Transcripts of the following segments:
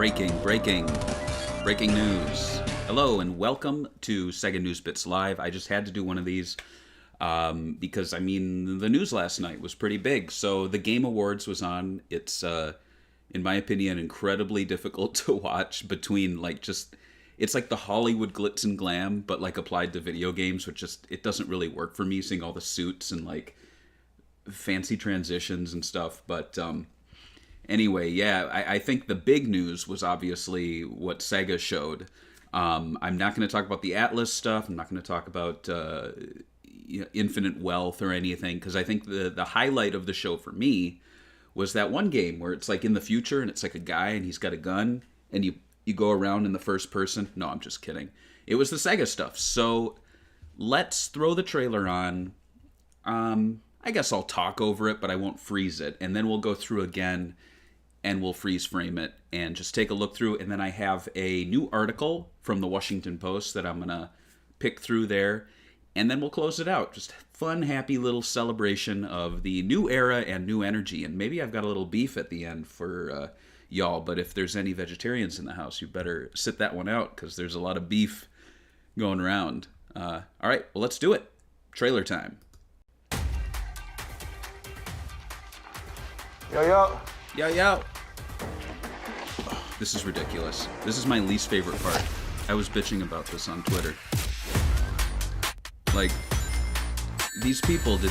Breaking news. Hello and welcome to Sega News Bits Live. I just had to do one of these because, the news last night was pretty big. So the Game Awards was on. It's, in my opinion, incredibly difficult to watch between, it's like the Hollywood glitz and glam, but, applied to video games, which it doesn't really work for me, seeing all the suits and, fancy transitions and stuff. But, anyway, yeah, I think the big news was obviously what Sega showed. I'm not going to talk about the Atlas stuff. I'm not going to talk about Infinite Wealth or anything, because I think the highlight of the show for me was that one game where it's in the future and it's a guy and he's got a gun and you go around in the first person. No, I'm just kidding. It was the Sega stuff. So let's throw the trailer on. I guess I'll talk over it, but I won't freeze it. And then we'll go through again and we'll freeze frame it and just take a look through. And then I have a new article from the Washington Post that I'm going to pick through there. And then we'll close it out. Just fun, happy little celebration of the new era and new energy. And maybe I've got a little beef at the end for y'all. But if there's any vegetarians in the house, you better sit that one out, because there's a lot of beef going around. All right, well, let's do it. Trailer time. Yo. This is ridiculous. This is my least favorite part. I was bitching about this on Twitter. These people they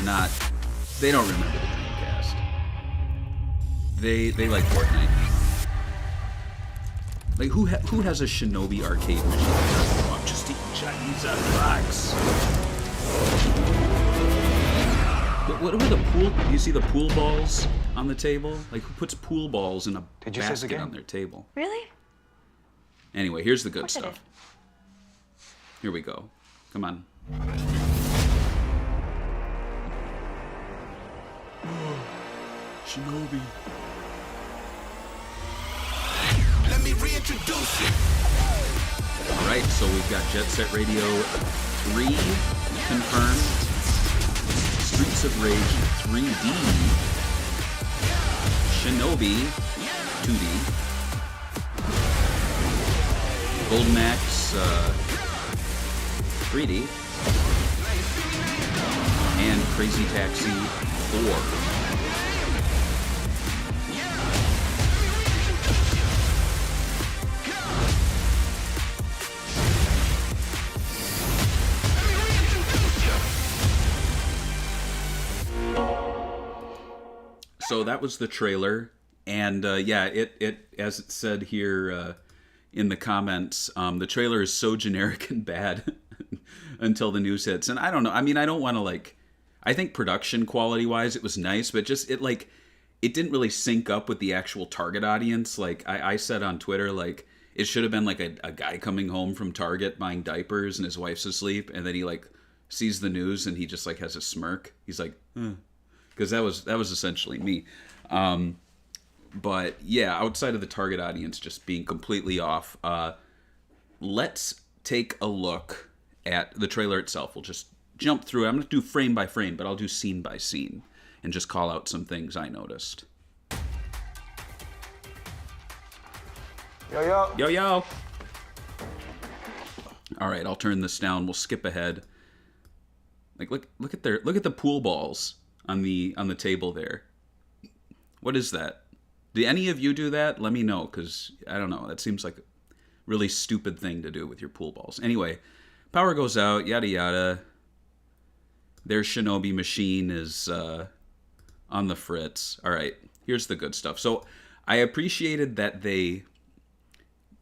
don't remember the Dreamcast. They like Fortnite. Who has a Shinobi arcade machine? Oh, I'm just eating Chinese box. What are the pool? Do you see the pool balls on the table? Who puts pool balls in a basket on their table? Really? Anyway, here's the good stuff. Here we go. Come on. Shinobi. Let me reintroduce you. Alright, so we've got Jet Set Radio 3 confirmed. Streets of Rage 3D. Shinobi 2D. Golden Axe 3D. And Crazy Taxi 4. So that was the trailer, and it as it said here in the comments, the trailer is so generic and bad until the news hits. And I don't know. I don't want to I think production quality wise it was nice, but just it didn't really sync up with the actual target audience. I said on Twitter, it should have been a guy coming home from Target buying diapers and his wife's asleep, and then he sees the news and he just has a smirk. He's like, because that was essentially me. But yeah, outside of the target audience just being completely off, let's take a look at the trailer itself. We'll just jump through. I'm going to do frame by frame, but I'll do scene by scene and just call out some things I noticed. Yo. All right, I'll turn this down. We'll skip ahead. Look at the pool balls on the table there. What is that? Do any of you do that? Let me know, because I don't know. That seems like a really stupid thing to do with your pool balls. Anyway, power goes out, yada yada. Their Shinobi machine is on the fritz. All right, here's the good stuff. So I appreciated that they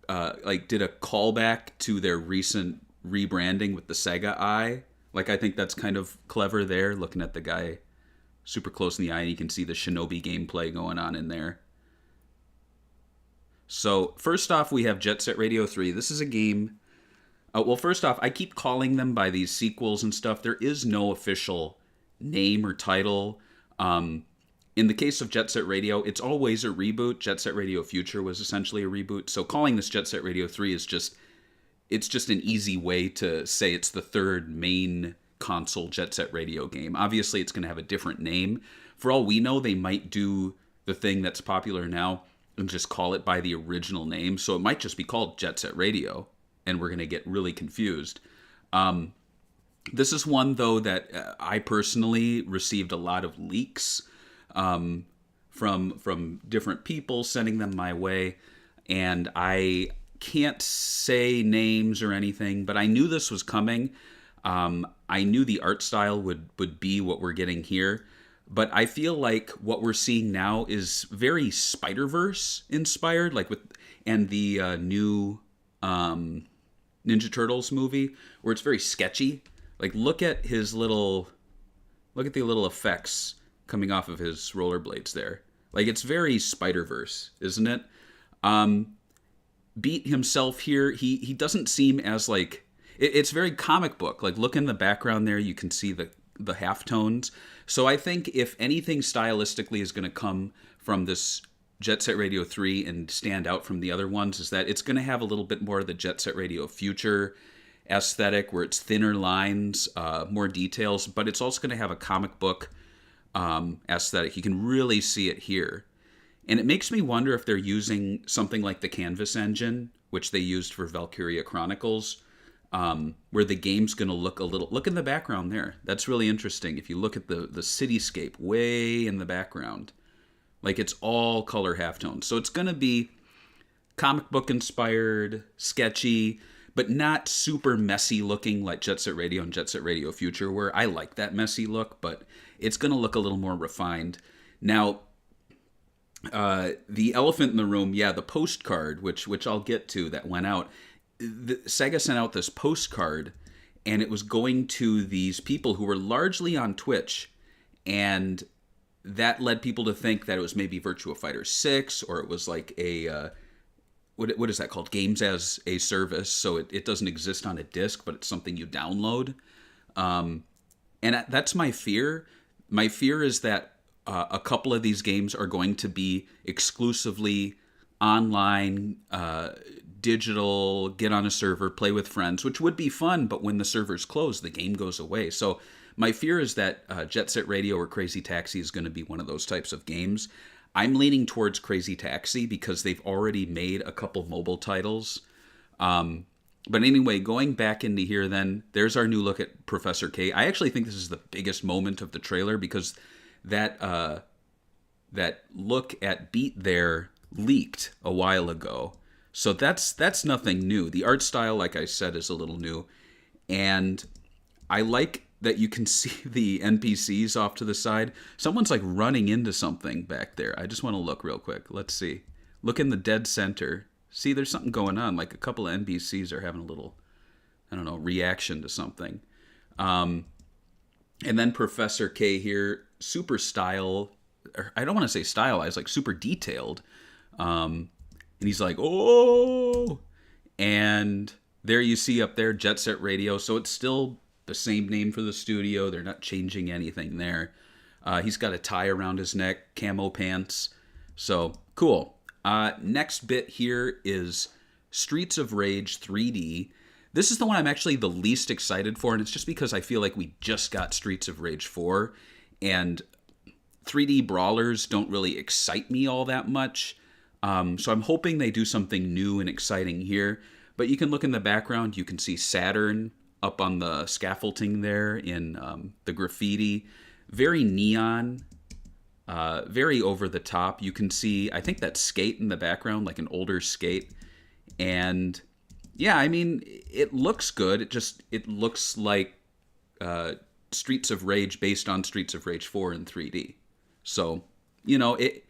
did a callback to their recent rebranding with the Sega Eye. I think that's kind of clever there, looking at the guy super close in the eye, and you can see the Shinobi gameplay going on in there. So, first off, we have Jet Set Radio 3. This is a game... first off, I keep calling them by these sequels and stuff. There is no official name or title. In the case of Jet Set Radio, it's always a reboot. Jet Set Radio Future was essentially a reboot. So calling this Jet Set Radio 3 is just an easy way to say it's the third main console Jet Set Radio game. Obviously, it's going to have a different name. For all we know, they might do the thing that's popular now and just call it by the original name. So it might just be called Jet Set Radio, and we're going to get really confused. This is one, though, that I personally received a lot of leaks from different people sending them my way, and I can't say names or anything, but I knew this was coming. I knew the art style would be what we're getting here, but I feel like what we're seeing now is very Spider-Verse inspired, like and the new Ninja Turtles movie, where it's very sketchy. Like, look at the little effects coming off of his rollerblades there. Like, it's very Spider-Verse, isn't it? Beat himself here, he doesn't seem as like... It's very comic book. Like, look in the background there, you can see the halftones. So I think if anything stylistically is going to come from this Jet Set Radio 3 and stand out from the other ones, is that it's going to have a little bit more of the Jet Set Radio Future aesthetic, where it's thinner lines, more details, but it's also going to have a comic book aesthetic. You can really see it here. And it makes me wonder if they're using something like the Canvas engine, which they used for Valkyria Chronicles, where the game's going to look a little... Look in the background there. That's really interesting. If you look at the cityscape way in the background, like, it's all color halftones. So it's going to be comic book inspired, sketchy, but not super messy looking like Jet Set Radio and Jet Set Radio Future, where I like that messy look, but it's going to look a little more refined. Now, the elephant in the room, the postcard, which I'll get to, that went out. Sega sent out this postcard, and it was going to these people who were largely on Twitch, and that led people to think that it was maybe Virtua Fighter 6, or it was like a... what is that called? Games as a service. So it doesn't exist on a disc, but it's something you download. And that's my fear. My fear is that a couple of these games are going to be exclusively online, digital, get on a server, play with friends, which would be fun, but when the servers close, the game goes away. So my fear is that Jet Set Radio or Crazy Taxi is going to be one of those types of games. I'm leaning towards Crazy Taxi because they've already made a couple mobile titles. But anyway, going back into here then, there's our new look at Professor K. I actually think this is the biggest moment of the trailer because that look at Beat there leaked a while ago. So that's nothing new. The art style, like I said, is a little new. And I like that you can see the NPCs off to the side. Someone's like running into something back there. I just want to look real quick. Let's see. Look in the dead center. See, there's something going on. Like a couple of NPCs are having a little, I don't know, reaction to something. And then Professor K here, super style, or I don't want to say stylized, like super detailed. And he's like, oh! And there you see up there, Jet Set Radio. So it's still the same name for the studio. They're not changing anything there. He's got a tie around his neck, camo pants. So, cool. Next bit here is Streets of Rage 3D. This is the one I'm actually the least excited for, and it's just because I feel like we just got Streets of Rage 4, and 3D brawlers don't really excite me all that much. So I'm hoping they do something new and exciting here. But you can look in the background, you can see Saturn up on the scaffolding there in the graffiti. Very neon, very over the top. You can see, I think that's Skate in the background, like an older Skate. And yeah, I mean, it looks good. It looks like Streets of Rage based on Streets of Rage 4 in 3D. So, it.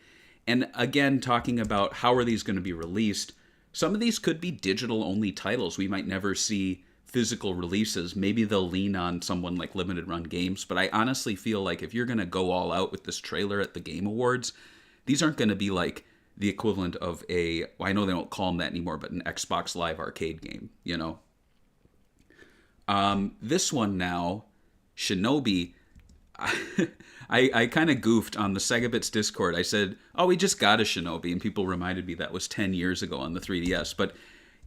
And again, talking about how are these going to be released, some of these could be digital-only titles. We might never see physical releases. Maybe they'll lean on someone like Limited Run Games. But I honestly feel like if you're going to go all out with this trailer at the Game Awards, these aren't going to be like the equivalent of I know they don't call them that anymore, but an Xbox Live Arcade game, This one now, Shinobi... I kind of goofed on the Sega Bits Discord. I said, we just got a Shinobi, and people reminded me that was 10 years ago on the 3DS. But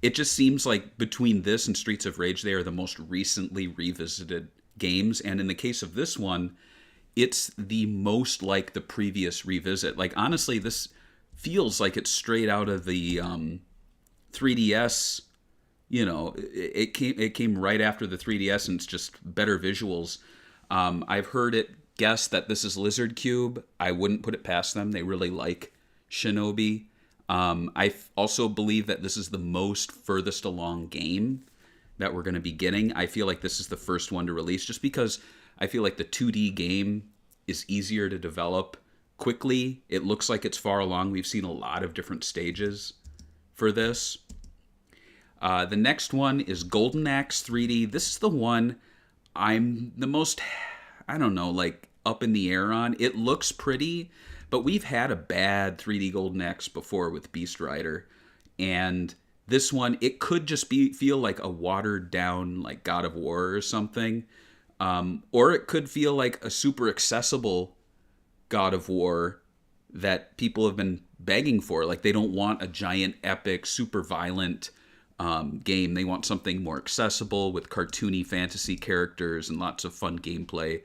it just seems like between this and Streets of Rage, they are the most recently revisited games. And in the case of this one, it's the most like the previous revisit. Like, honestly, this feels like it's straight out of the 3DS. You know, it came right after the 3DS, and it's just better visuals. I've heard it guessed that this is Lizard Cube. I wouldn't put it past them. They really like Shinobi. Also believe that this is the most furthest along game that we're going to be getting. I feel like this is the first one to release, just because I feel like the 2D game is easier to develop quickly. It looks like it's far along. We've seen a lot of different stages for this. The next one is Golden Axe 3D. This is the one I'm the most, I don't know, like up in the air on. It looks pretty, but we've had a bad 3D Golden Axe before with Beast Rider. And this one, it could just feel like a watered down like God of War or something. Or it could feel like a super accessible God of War that people have been begging for. Like they don't want a giant, epic, super violent game. They want something more accessible with cartoony fantasy characters and lots of fun gameplay.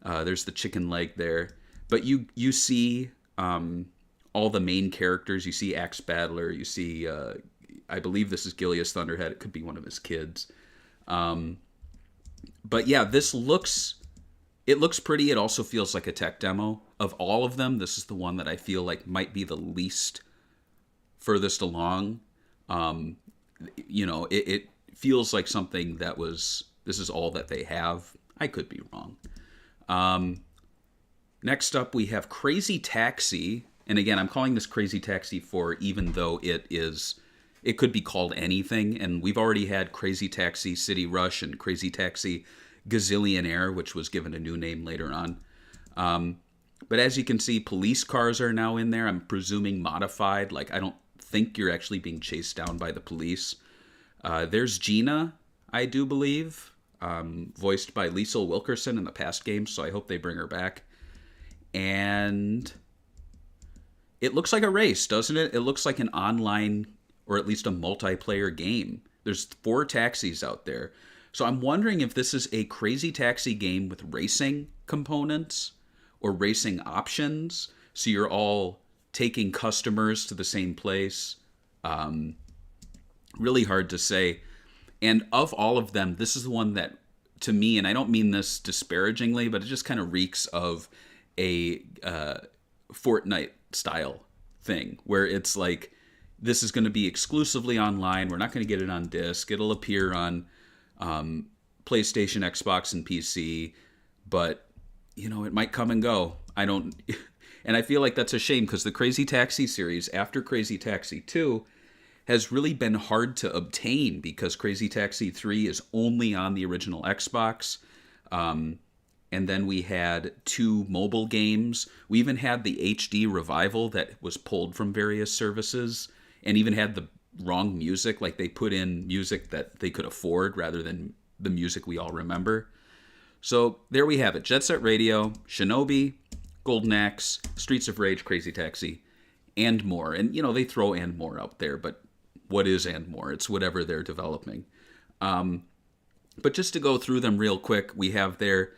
There's the chicken leg there. But you see all the main characters. You see Axe Battler. You see, I believe this is Gilius Thunderhead. It could be one of his kids. But yeah, it looks pretty. It also feels like a tech demo. Of all of them, this is the one that I feel like might be the least furthest along. It feels like something that this is all that they have. I could be wrong. Next up, we have Crazy Taxi. And again, I'm calling this Crazy Taxi 4, even though it could be called anything. And we've already had Crazy Taxi City Rush and Crazy Taxi Gazillionaire, which was given a new name later on. But as you can see, police cars are now in there. I'm presuming modified. Like, I don't think you're actually being chased down by the police. There's Gina, I do believe, voiced by Liesl Wilkerson in the past games, so I hope they bring her back. And it looks like a race, doesn't it? It looks like an online, or at least a multiplayer game. There's 4 taxis out there. So I'm wondering if this is a Crazy Taxi game with racing components or racing options. So you're all taking customers to the same place. Really hard to say. And of all of them, this is the one that, to me, and I don't mean this disparagingly, but it just kind of reeks of a Fortnite style thing, where it's like, this is going to be exclusively online. We're not going to get it on disc. It'll appear on PlayStation, Xbox, and PC, but it might come and go. And I feel like that's a shame, because the Crazy Taxi series, after Crazy Taxi 2, has really been hard to obtain, because Crazy Taxi 3 is only on the original Xbox. And then we had 2 mobile games. We even had the HD revival that was pulled from various services, and even had the wrong music. Like, they put in music that they could afford rather than the music we all remember. So there we have it. Jet Set Radio, Shinobi, Golden Axe, Streets of Rage, Crazy Taxi, and more. And, they throw and more out there, but what is and more? It's whatever they're developing. But just to go through them real quick, we have there,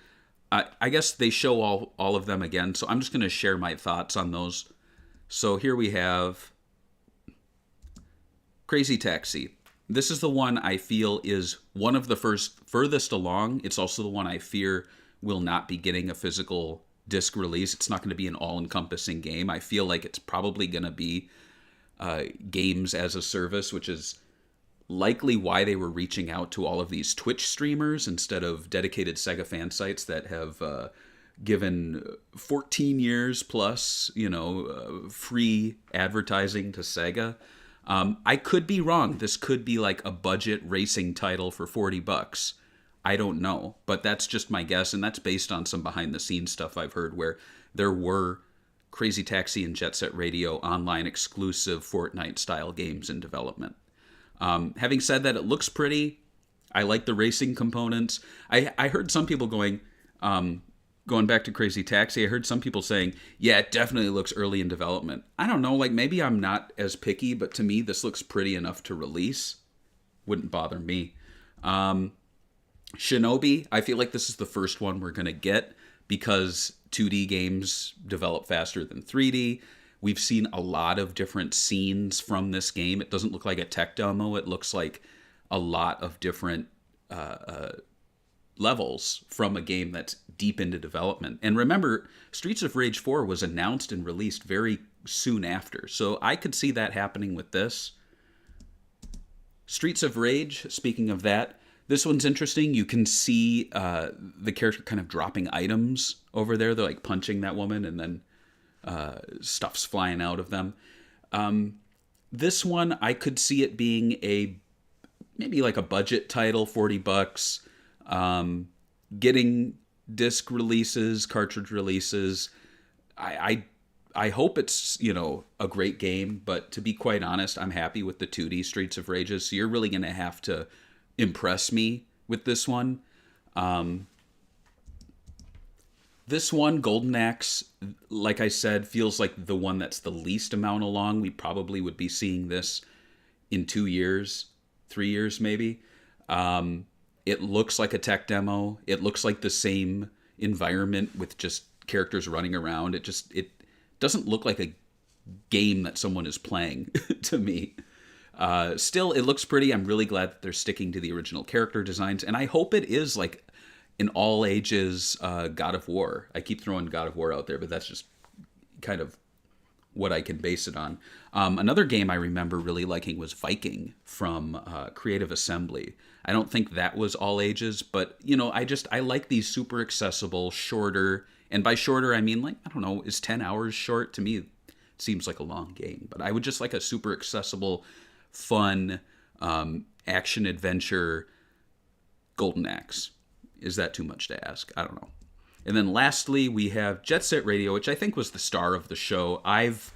I guess they show all of them again, so I'm just going to share my thoughts on those. So here we have Crazy Taxi. This is the one I feel is one of the furthest along. It's also the one I fear will not be getting a physical disc release. It's not going to be an all-encompassing game. I feel like it's probably going to be games as a service, which is likely why they were reaching out to all of these Twitch streamers instead of dedicated Sega fan sites that have given 14 years plus, free advertising to Sega. I could be wrong. This could be like a budget racing title for $40. I don't know, but that's just my guess, and that's based on some behind-the-scenes stuff I've heard, where there were Crazy Taxi and Jet Set Radio online exclusive Fortnite-style games in development. Having said that, it looks pretty. I like the racing components. I heard some people going back to Crazy Taxi, I heard some people saying, yeah, it definitely looks early in development. I don't know, like maybe I'm not as picky, but to me, this looks pretty enough to release. Wouldn't bother me. Shinobi, I feel like this is the first one we're going to get, because 2D games develop faster than 3D. We've seen a lot of different scenes from this game. It doesn't look like a tech demo. It looks like a lot of different levels from a game that's deep into development. And remember, Streets of Rage 4 was announced and released very soon after. So I could see that happening with this. Streets of Rage, speaking of that, this one's interesting. You can see the character kind of dropping items over there. They're like punching that woman and then stuff's flying out of them. This one, I could see it being maybe like a budget title, $40. Getting disc releases, cartridge releases. I hope it's, a great game, but to be quite honest, I'm happy with the 2D Streets of Rages. So you're really going to have to impress me with this one. This one, Golden Axe, like I said, feels like the one that's the least amount along. We probably would be seeing this in 2 years, 3 years maybe. It looks like a tech demo. It looks like the same environment with just characters running around. It doesn't look like a game that someone is playing to me. Still, it looks pretty. I'm really glad that they're sticking to the original character designs, and I hope it is like an all ages God of War. I keep throwing God of War out there, but that's just kind of what I can base it on. Another game I remember really liking was Viking from Creative Assembly. I don't think that was all ages, but I like these super accessible, shorter, and by shorter I mean, like, I don't know, is 10 hours short? To me, it seems like a long game, but I would just like a super accessible, fun, action adventure Golden Axe. Is that too much to ask? I don't know. And then lastly, we have Jet Set Radio, which I think was the star of the show. I've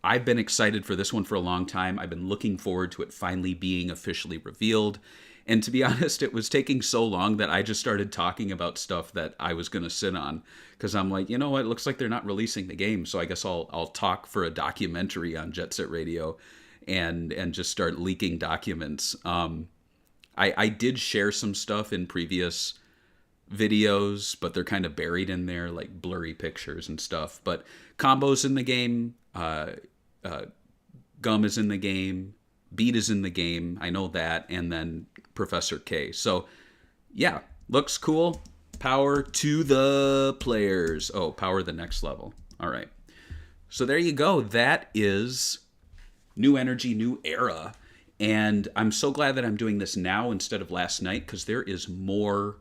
been excited for this one for a long time. I've been looking forward to it finally being officially revealed. And to be honest, it was taking so long that I just started talking about stuff that I was going to sit on. Because I'm like, you know what? It looks like they're not releasing the game. So I guess I'll talk for a documentary on Jet Set Radio and just start leaking documents. I did share some stuff in previous videos, but they're kind of buried in there, like blurry pictures and stuff. But Combo's in the game, Gum is in the game, Beat is in the game, I know that, and then Professor K. So yeah, looks cool. Power to the players. Oh, power the next level. All right. So there you go. That is New Energy, New Era. And I'm so glad that I'm doing this now instead of last night, because there is more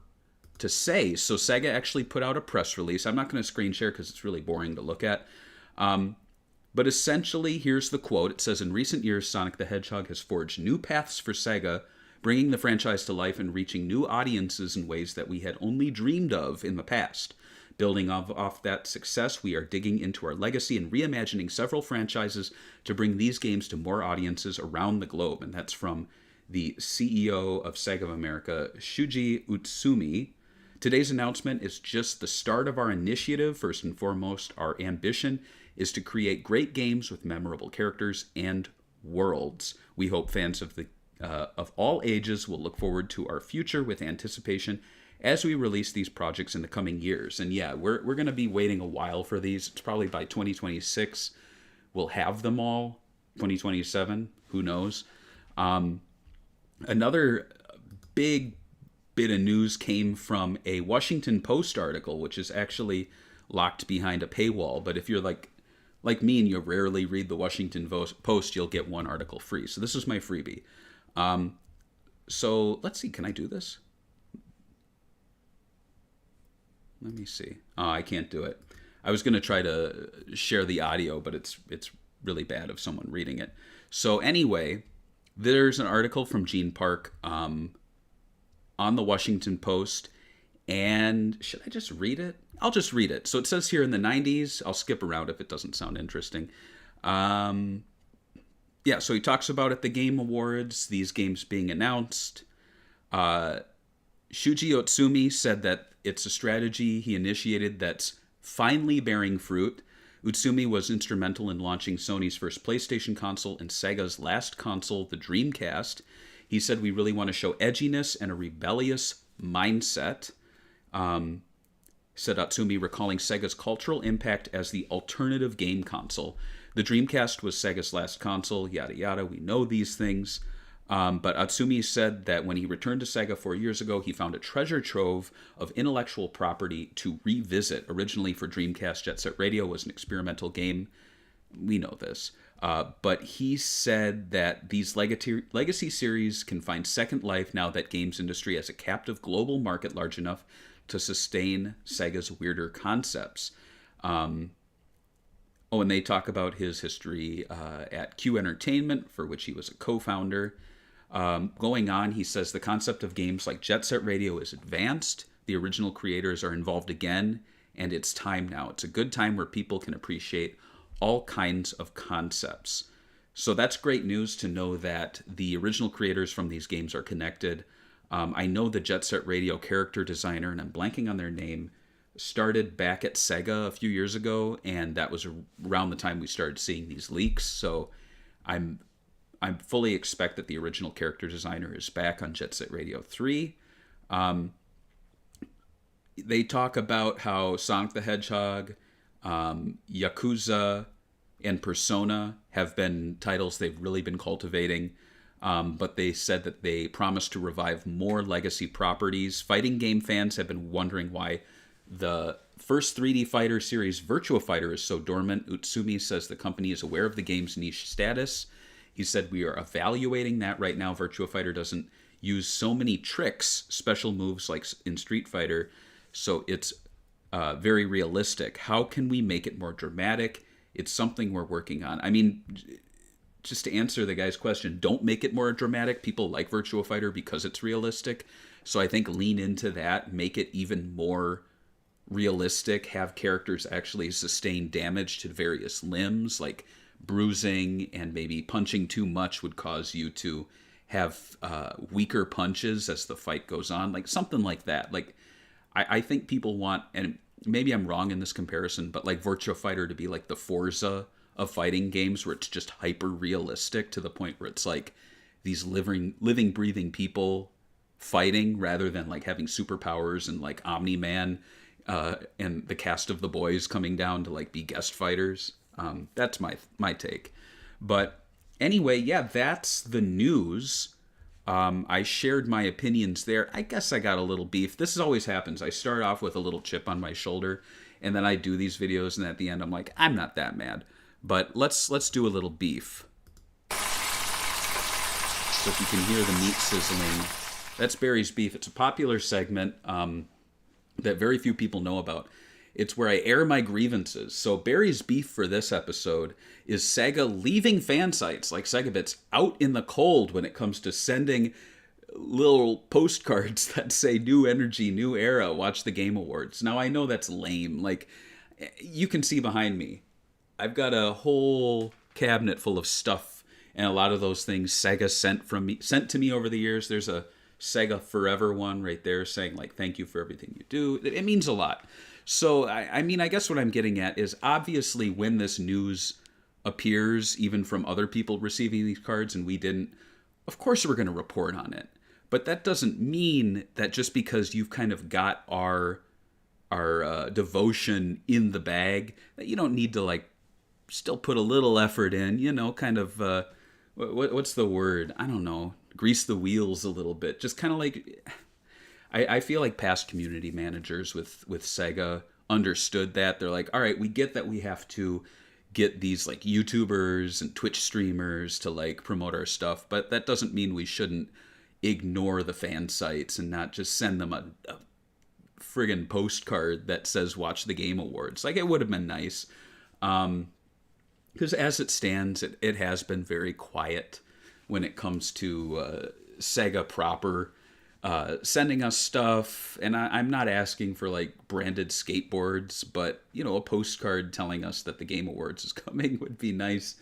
to say. So Sega actually put out a press release. I'm not going to screen share because it's really boring to look at. But essentially, here's the quote. It says, "In recent years, Sonic the Hedgehog has forged new paths for Sega, bringing the franchise to life and reaching new audiences in ways that we had only dreamed of in the past. Building off that success, we are digging into our legacy and reimagining several franchises to bring these games to more audiences around the globe." And that's from the CEO of Sega of America, Shuji Utsumi. "Today's announcement is just the start of our initiative. First and foremost, our ambition is to create great games with memorable characters and worlds. We hope fans of all ages will look forward to our future with anticipation as we release these projects in the coming years." And yeah, we're going to be waiting a while for these. It's probably by 2026 we'll have them all. 2027, who knows? Another big bit of news came from a Washington Post article, which is actually locked behind a paywall. But if you're like me and you rarely read the Washington Post, you'll get one article free. So this is my freebie. So let's see, can I do this? Let me see. Oh, I can't do it. I was going to try to share the audio, but it's really bad of someone reading it. So anyway, there's an article from Gene Park on the Washington Post. And should I just read it? I'll just read it. So it says here in the 90s, I'll skip around if it doesn't sound interesting. Yeah, so he talks about at the Game Awards, these games being announced. Shuji Otsumi said that it's a strategy he initiated that's finally bearing fruit. Utsumi was instrumental in launching Sony's first PlayStation console and Sega's last console, the Dreamcast. He said, "We really want to show edginess and a rebellious mindset." Said Otsumi, recalling Sega's cultural impact as the alternative game console. The Dreamcast was Sega's last console, yada yada. We know these things. But Atsumi said that when he returned to Sega 4 years ago, he found a treasure trove of intellectual property to revisit. Originally for Dreamcast, Jet Set Radio was an experimental game. We know this. But he said that these legacy series can find second life now that games industry has a captive global market large enough to sustain Sega's weirder concepts. And they talk about his history at Q Entertainment, for which he was a co-founder. Going on, he says the concept of games like Jet Set Radio is advanced. The original creators are involved again, and it's time now. It's a good time where people can appreciate all kinds of concepts. So that's great news to know that the original creators from these games are connected. I know the Jet Set Radio character designer, and I'm blanking on their name, started back at Sega a few years ago, and that was around the time we started seeing these leaks. So I'm fully expect that the original character designer is back on Jet Set Radio 3. They talk about how Sonic the Hedgehog, Yakuza, and Persona have been titles they've really been cultivating. But they said that they promised to revive more legacy properties. Fighting game fans have been wondering why the first 3D fighter series, Virtua Fighter, is so dormant. Utsumi says the company is aware of the game's niche status. He said, we are evaluating that right now. Virtua Fighter doesn't use so many tricks, special moves like in Street Fighter, so it's very realistic. How can we make it more dramatic? It's something we're working on. I mean, just to answer the guy's question, don't make it more dramatic. People like Virtua Fighter because it's realistic. So I think lean into that, make it even more realistic, have characters actually sustain damage to various limbs, like bruising, and maybe punching too much would cause you to have weaker punches as the fight goes on, like something like that. Like I think people want, and maybe I'm wrong in this comparison, but like Virtua Fighter to be like the Forza of fighting games, where it's just hyper realistic to the point where it's like these living breathing people fighting, rather than like having superpowers and like Omni-Man and the cast of The Boys coming down to like be guest fighters. That's my take. But anyway, yeah, that's the news. I shared my opinions there. I guess I got a little beef. This always happens. I start off with a little chip on my shoulder, and then I do these videos, and at the end I'm like, I'm not that mad. But let's do a little beef. So if you can hear the meat sizzling, that's Barry's Beef. It's a popular segment that very few people know about. It's where I air my grievances. So Barry's Beef for this episode is Sega leaving fan sites like SegaBits out in the cold when it comes to sending little postcards that say new energy, new era, watch the Game Awards. Now I know that's lame. Like, you can see behind me, I've got a whole cabinet full of stuff, and a lot of those things Sega sent to me over the years. There's a Sega Forever one right there saying like, thank you for everything you do. It means a lot. So, I mean, I guess what I'm getting at is, obviously when this news appears, even from other people receiving these cards and we didn't, of course we're going to report on it. But that doesn't mean that just because you've kind of got our devotion in the bag, that you don't need to like still put a little effort in, you know, kind of, what's the word? I don't know. Grease the wheels a little bit. Just kind of like, I feel like past community managers with Sega understood that. They're like, all right, we get that we have to get these like YouTubers and Twitch streamers to like promote our stuff, but that doesn't mean we shouldn't ignore the fan sites and not just send them a friggin' postcard that says watch the Game Awards. Like, it would have been nice. Because as it stands, it has been very quiet when it comes to Sega proper sending us stuff. And I'm not asking for like branded skateboards, but, you know, a postcard telling us that the Game Awards is coming would be nice.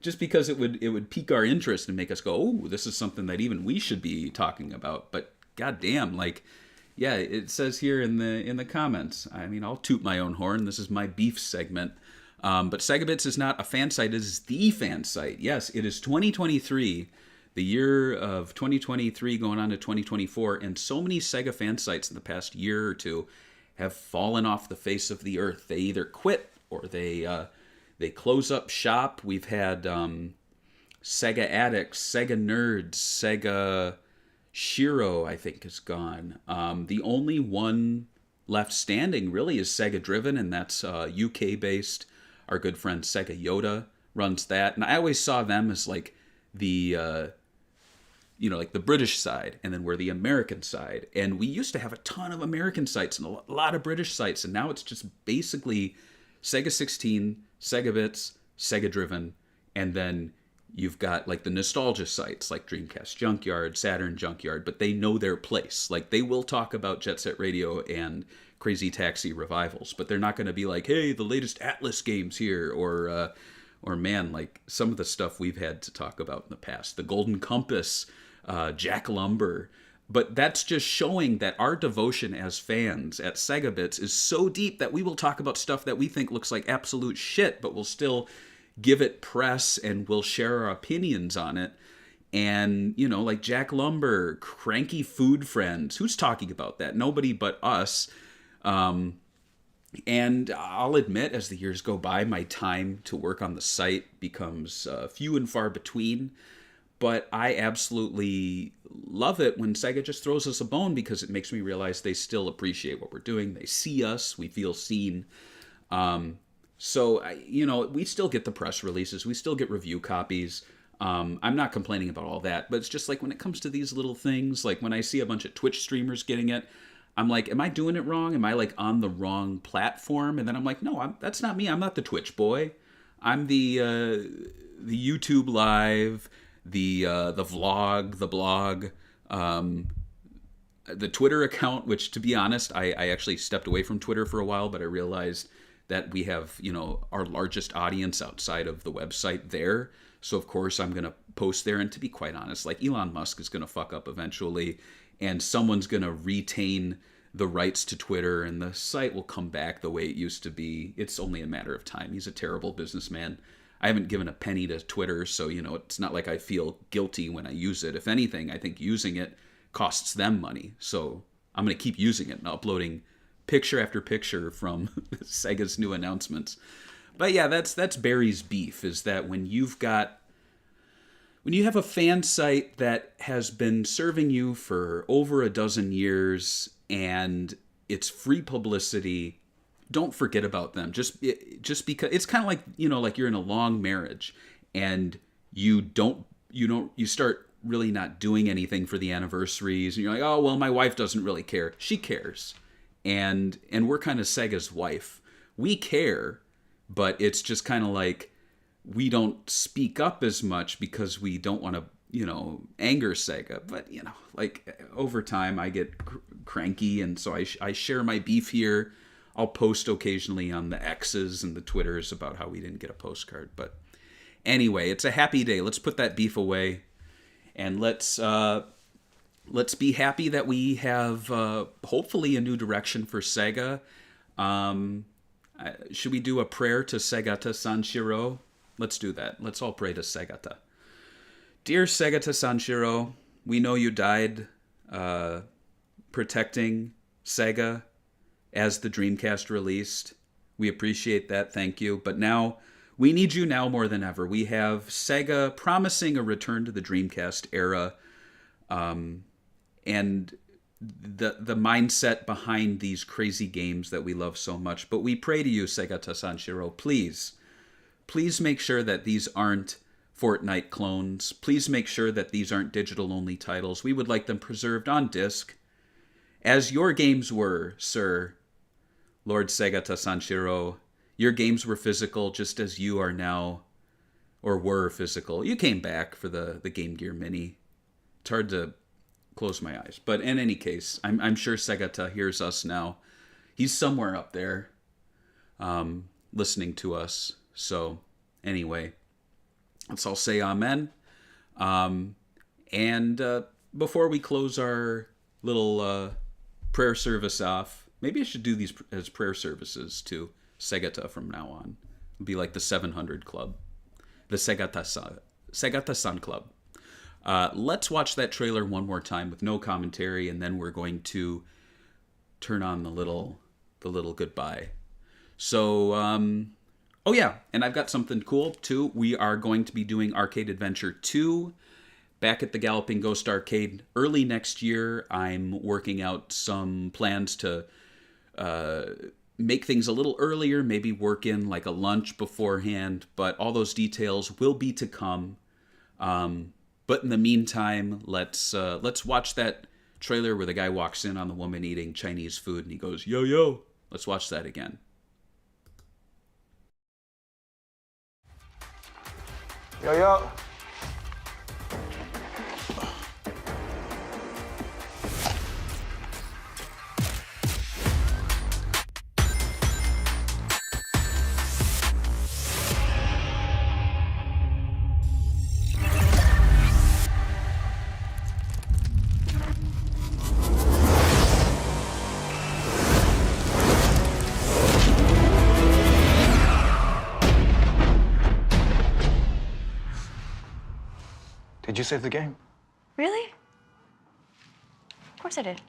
Just because it would pique our interest and make us go, oh, this is something that even we should be talking about. But goddamn, like, yeah, it says here in the comments. I mean, I'll toot my own horn. This is my beef segment. But SegaBits is not a fan site. It is the fan site. Yes, it is 2023, the year of 2023 going on to 2024. And so many Sega fan sites in the past year or two have fallen off the face of the earth. They either quit or they they close up shop. We've had Sega Addicts, Sega Nerds, Sega Shiro, I think, is gone. The only one left standing really is Sega Driven, and that's UK based. Our good friend Sega Yoda runs that, and I always saw them as like the like the British side, and then we're the American side. And we used to have a ton of American sites and a lot of British sites, and now it's just basically Sega 16, Sega Bits, Sega Driven, and then you've got like the nostalgia sites like Dreamcast Junkyard, Saturn Junkyard, but they know their place. Like they will talk about Jet Set Radio and Crazy Taxi revivals, but they're not going to be like, hey, the latest Atlas games here, or man, like some of the stuff we've had to talk about in the past, the Golden Compass, Jack Lumber. But that's just showing that our devotion as fans at Sega Bits is so deep that we will talk about stuff that we think looks like absolute shit, but we'll still give it press and we'll share our opinions on it. And, like Jack Lumber, Cranky Food Friends, who's talking about that? Nobody but us. And I'll admit, as the years go by, my time to work on the site becomes few and far between. But I absolutely love it when Sega just throws us a bone, because it makes me realize they still appreciate what we're doing. They see us. We feel seen. So, we still get the press releases. We still get review copies. I'm not complaining about all that. But it's just like when it comes to these little things, like when I see a bunch of Twitch streamers getting it, I'm like, am I doing it wrong? Am I like on the wrong platform? And then I'm like, no, that's not me. I'm not the Twitch boy. I'm the YouTube Live, the vlog, the blog, the Twitter account, which, to be honest, I actually stepped away from Twitter for a while, but I realized that we have, our largest audience outside of the website there. So, of course, I'm going to post there. And to be quite honest, like Elon Musk is going to fuck up eventually, and someone's going to retain the rights to Twitter, and the site will come back the way it used to be. It's only a matter of time. He's a terrible businessman. I haven't given a penny to Twitter, so, it's not like I feel guilty when I use it. If anything, I think using it costs them money. So I'm going to keep using it and uploading picture after picture from Sega's new announcements. But yeah, that's Barry's beef, is that when you have a fan site that has been serving you for over a dozen years and it's free publicity, don't forget about them. Just because it's kind of like, like you're in a long marriage and you start really not doing anything for the anniversaries, and you're like, oh, well, my wife doesn't really care. She cares. And we're kind of Sega's wife. We care, but it's just kind of like we don't speak up as much because we don't want to, anger Sega. But, like over time I get cranky, and so I share my beef here. I'll post occasionally on the X's and the Twitters about how we didn't get a postcard. But anyway, it's a happy day. Let's put that beef away, and let's be happy that we have hopefully a new direction for Sega. Should we do a prayer to Segata Sanshiro? Let's do that. Let's all pray to Segata. Dear Segata Sanshiro, we know you died protecting Sega as the Dreamcast released. We appreciate that. Thank you. But now, we need you now more than ever. We have Sega promising a return to the Dreamcast era. And the mindset behind these crazy games that we love so much. But we pray to you, Segata Sanshiro, please make sure that these aren't Fortnite clones. Please make sure that these aren't digital-only titles. We would like them preserved on disc, as your games were, sir. Lord Segata Sanshiro, your games were physical just as you are now, or were physical. You came back for the Game Gear Mini. It's hard to close my eyes. But in any case, I'm sure Segata hears us now. He's somewhere up there listening to us. So anyway, let's all say amen. And before we close our little prayer service off, maybe I should do these as prayer services to Segata from now on. It'll be like the 700 Club. The Segata-san Club. Let's watch that trailer one more time with no commentary, and then we're going to turn on the little goodbye. So Oh yeah, and I've got something cool too. We are going to be doing Arcade Adventure 2 back at the Galloping Ghost Arcade early next year. I'm working out some plans to make things a little earlier, maybe work in like a lunch beforehand, but all those details will be to come. But in the meantime, let's watch that trailer where the guy walks in on the woman eating Chinese food and he goes, "Yo, yo." Let's watch that again. Yo, yo. Did you save the game? Really? Of course I did.